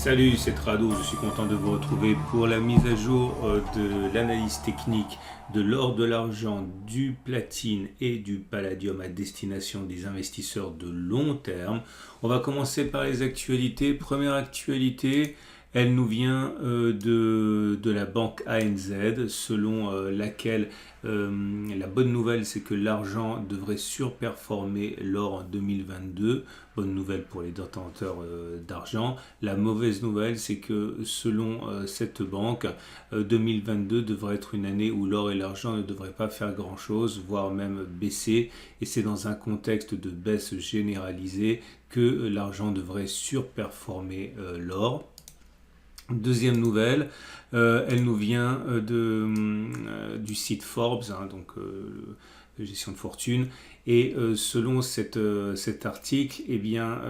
Salut, c'est Trado, je suis content de vous retrouver pour la mise à jour de l'analyse technique de l'or, de l'argent, du platine et du palladium à destination des investisseurs de long terme. On va commencer par les actualités. Première actualité, elle nous vient de la banque ANZ, selon laquelle la bonne nouvelle, c'est que l'argent devrait surperformer l'or en 2022. Bonne nouvelle pour les détenteurs d'argent. La mauvaise nouvelle, c'est que selon cette banque, 2022 devrait être une année où l'or et l'argent ne devraient pas faire grand-chose, voire même baisser. Et c'est dans un contexte de baisse généralisée que l'argent devrait surperformer l'or. Deuxième nouvelle, elle nous vient du site Forbes, donc gestion de fortune. Et selon cet article, eh bien,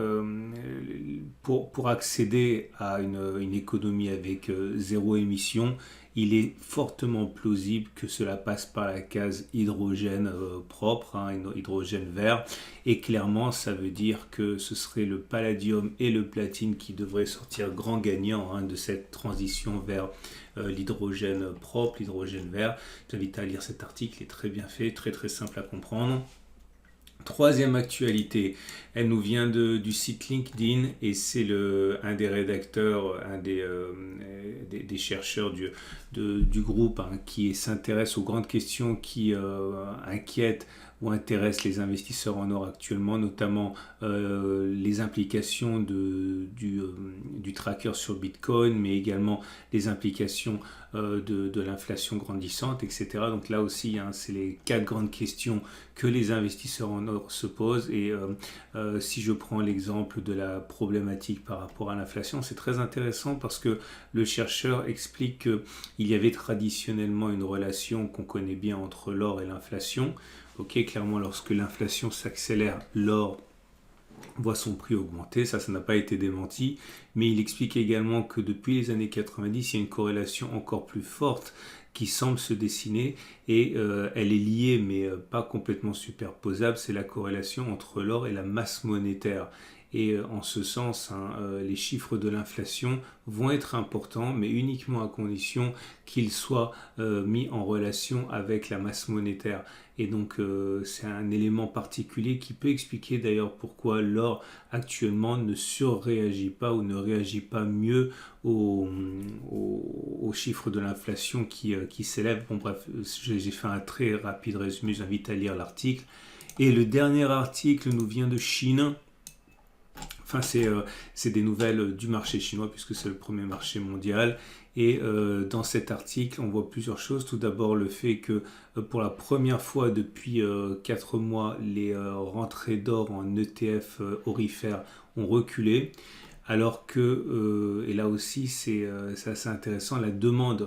pour accéder à une économie avec zéro émission, il est fortement plausible que cela passe par la case hydrogène propre, hydrogène vert. Et clairement, ça veut dire que ce serait le palladium et le platine qui devraient sortir grands gagnants de cette transition vers l'hydrogène propre, l'hydrogène vert. Je t'invite à lire cet article, il est très bien fait, très très simple à comprendre. Troisième actualité, elle nous vient du site LinkedIn et c'est un des rédacteurs, un des chercheurs du groupe qui s'intéresse aux grandes questions qui inquiètent ou intéressent les investisseurs en or actuellement, notamment les implications du tracker sur Bitcoin, mais également les implications de l'inflation grandissante, etc. Donc là aussi, c'est les 4 grandes questions que les investisseurs en or se posent. Et si je prends l'exemple de la problématique par rapport à l'inflation, c'est très intéressant parce que le chercheur explique qu'il y avait traditionnellement une relation qu'on connaît bien entre l'or et l'inflation. Ok, clairement, lorsque l'inflation s'accélère, l'or voit son prix augmenter, ça n'a pas été démenti, mais il explique également que depuis les années 90, il y a une corrélation encore plus forte qui semble se dessiner et elle est liée mais pas complètement superposable, c'est la corrélation entre l'or et la masse monétaire. Et en ce sens, les chiffres de l'inflation vont être importants, mais uniquement à condition qu'ils soient mis en relation avec la masse monétaire. Et donc, c'est un élément particulier qui peut expliquer d'ailleurs pourquoi l'or actuellement ne surréagit pas ou ne réagit pas mieux aux chiffres de l'inflation qui s'élèvent. Bon bref, j'ai fait un très rapide résumé, j'invite à lire l'article. Et le dernier article nous vient de Chine. Enfin, c'est des nouvelles du marché chinois puisque c'est le premier marché mondial. Et dans cet article, on voit plusieurs choses. Tout d'abord, le fait que pour la première fois depuis 4 mois, les rentrées d'or en ETF orifères ont reculé. Alors que, et là aussi c'est assez intéressant, la demande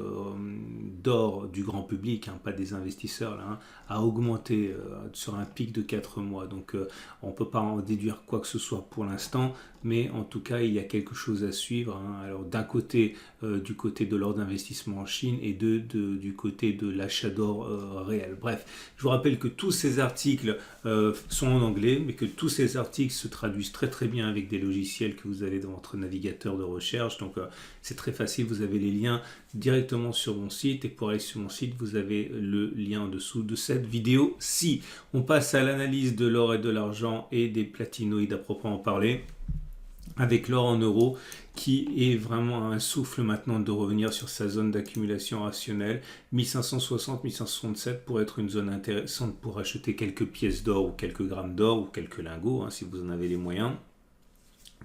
d'or du grand public, pas des investisseurs, là, a augmenté sur un pic de 4 mois. Donc on ne peut pas en déduire quoi que ce soit pour l'instant, mais en tout cas il y a quelque chose à suivre. Alors d'un côté, du côté de l'or d'investissement en Chine et du côté de l'achat d'or réel. Bref, je vous rappelle que tous ces articles sont en anglais, mais que tous ces articles se traduisent très très bien avec des logiciels que vous avez dans votre navigateur de recherche. Donc c'est très facile, vous avez les liens directement sur mon site et pour aller sur mon site, vous avez le lien en dessous de cette vidéo. Si on passe à l'analyse de l'or et de l'argent et des platinoïdes à proprement parler, avec l'or en euros qui est vraiment à un souffle maintenant de revenir sur sa zone d'accumulation rationnelle, 1560-1567 pour être une zone intéressante pour acheter quelques pièces d'or ou quelques grammes d'or ou quelques lingots si vous en avez les moyens.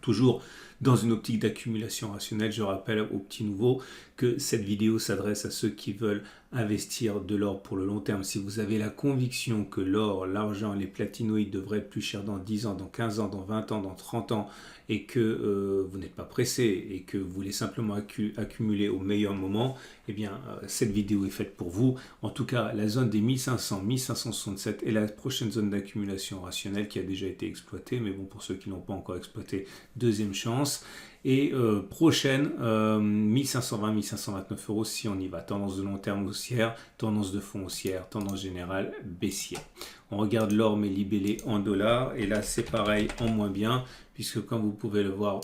Toujours dans une optique d'accumulation rationnelle, je rappelle aux petits nouveaux que cette vidéo s'adresse à ceux qui veulent investir de l'or pour le long terme. Si vous avez la conviction que l'or, l'argent, les platinoïdes devraient être plus chers dans 10 ans, dans 15 ans, dans 20 ans, dans 30 ans, et que vous n'êtes pas pressé et que vous voulez simplement accumuler au meilleur moment, eh bien cette vidéo est faite pour vous. En tout cas, la zone des 1500-1567 est la prochaine zone d'accumulation rationnelle qui a déjà été exploitée, mais bon, pour ceux qui n'ont pas encore exploité, deuxième chance. Et prochaine, 1520-1529 euros si on y va. Tendance de long terme haussière, tendance de fond haussière, tendance générale baissière. On regarde l'or mais libellé en dollars. Et là, c'est pareil, en moins bien, puisque comme vous pouvez le voir,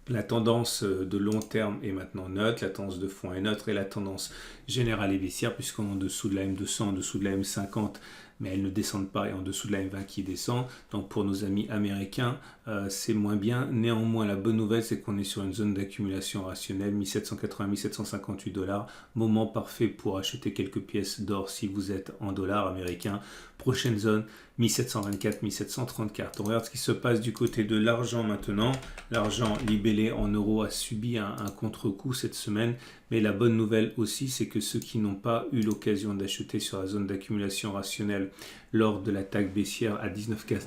La tendance de long terme est maintenant neutre, la tendance de fond est neutre et la tendance générale est baissière puisqu'on est en dessous de la M200, en dessous de la M50, mais elles ne descendent pas et en dessous de la M20 qui descend. Donc pour nos amis américains, c'est moins bien. Néanmoins, la bonne nouvelle, c'est qu'on est sur une zone d'accumulation rationnelle, 1780-1758 dollars. Moment parfait pour acheter quelques pièces d'or si vous êtes en dollars américains. Prochaine zone, 1724-1734. On regarde ce qui se passe du côté de l'argent maintenant. L'argent libellé en euros a subi un contre-coup cette semaine. Mais la bonne nouvelle aussi, c'est que ceux qui n'ont pas eu l'occasion d'acheter sur la zone d'accumulation rationnelle lors de l'attaque baissière à 19,7,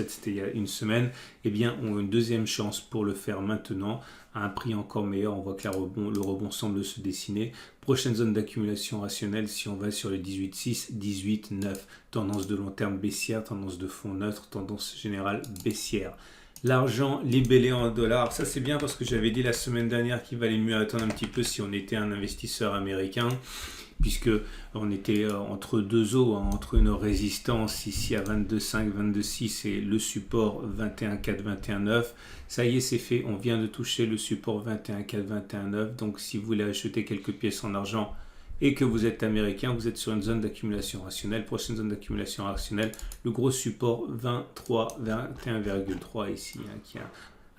c'était il y a une semaine, eh bien, ont une deuxième chance pour le faire maintenant à un prix encore meilleur. On voit que le rebond semble se dessiner. Prochaine zone d'accumulation rationnelle, si on va sur les 18,6, 18,9. Tendance de long terme baissière, tendance de fond neutre, tendance générale baissière. L'argent libellé en dollars, ça c'est bien parce que j'avais dit la semaine dernière qu'il valait mieux attendre un petit peu si on était un investisseur américain, puisque on était entre deux eaux, entre une résistance ici à 22,5, 22,6 et le support 21,4, 21,9. Ça y est, c'est fait, on vient de toucher le support 21,4, 21,9. Donc si vous voulez acheter quelques pièces en argent et que vous êtes américain, vous êtes sur une zone d'accumulation rationnelle. Prochaine zone d'accumulation rationnelle, le gros support 23, 21,3 ici, qui est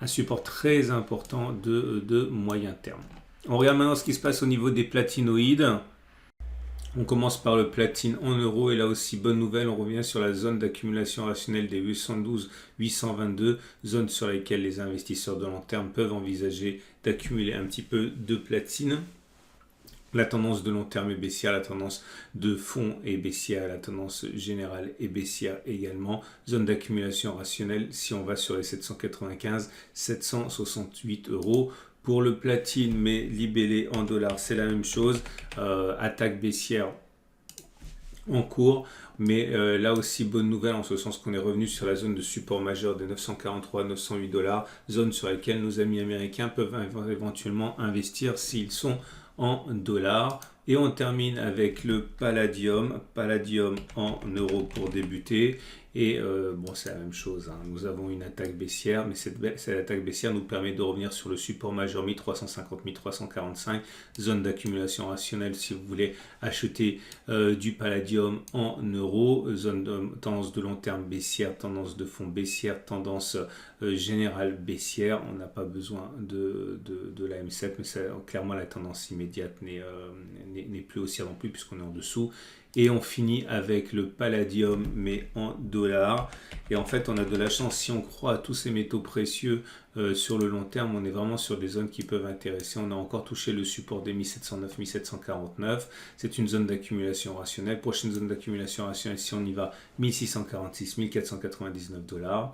un support très important de moyen terme. On regarde maintenant ce qui se passe au niveau des platinoïdes. On commence par le platine en euros et là aussi bonne nouvelle, on revient sur la zone d'accumulation rationnelle des 812-822, zone sur laquelle les investisseurs de long terme peuvent envisager d'accumuler un petit peu de platine. La tendance de long terme est baissière, la tendance de fond est baissière, la tendance générale est baissière également. Zone d'accumulation rationnelle, si on va sur les 795, 768 euros. Pour le platine, mais libellé en dollars, c'est la même chose. Attaque baissière en cours. Mais là aussi, bonne nouvelle en ce sens qu'on est revenu sur la zone de support majeur des 943-908 dollars. Zone sur laquelle nos amis américains peuvent éventuellement investir s'ils sont en dollars. Et on termine avec le palladium en euros pour débuter. Et bon, c'est la même chose, nous avons une attaque baissière, mais cette attaque baissière nous permet de revenir sur le support majeur 1350-1345, zone d'accumulation rationnelle si vous voulez acheter du palladium en euros, zone de tendance de long terme baissière, tendance de fond baissière, tendance générale baissière. On n'a pas besoin de la M7, mais clairement la tendance immédiate n'est plus haussière non plus puisqu'on est en dessous. Et on finit avec le palladium, mais en dollars. Et en fait, on a de la chance. Si on croit à tous ces métaux précieux sur le long terme, on est vraiment sur des zones qui peuvent intéresser. On a encore touché le support des 1709, 1749. C'est une zone d'accumulation rationnelle. Prochaine zone d'accumulation rationnelle, si on y va, 1646, 1499 dollars.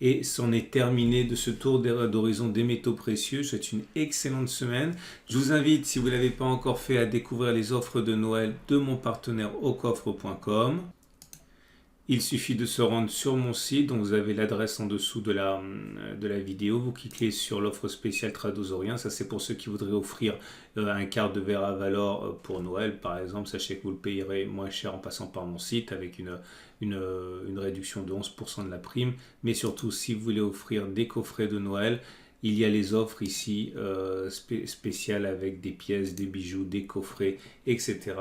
Et c'en est terminé de ce tour d'horizon des métaux précieux. Je vous souhaite une excellente semaine. Je vous invite, si vous ne l'avez pas encore fait, à découvrir les offres de Noël de mon partenaire aucoffre.com. Il suffit de se rendre sur mon site, dont vous avez l'adresse en dessous de la vidéo. Vous cliquez sur l'offre spéciale Tradosorien. Ça, c'est pour ceux qui voudraient offrir un quart de verre à Valor pour Noël, par exemple. Sachez que vous le payerez moins cher en passant par mon site avec une réduction de 11% de la prime. Mais surtout, si vous voulez offrir des coffrets de Noël, il y a les offres ici spéciales avec des pièces, des bijoux, des coffrets, etc.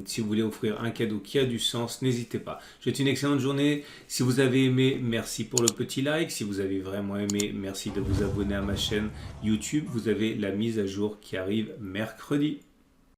Si vous voulez offrir un cadeau qui a du sens, n'hésitez pas. Je vous souhaite une excellente journée. Si vous avez aimé, merci pour le petit like. Si vous avez vraiment aimé, merci de vous abonner à ma chaîne YouTube. Vous avez la mise à jour qui arrive mercredi.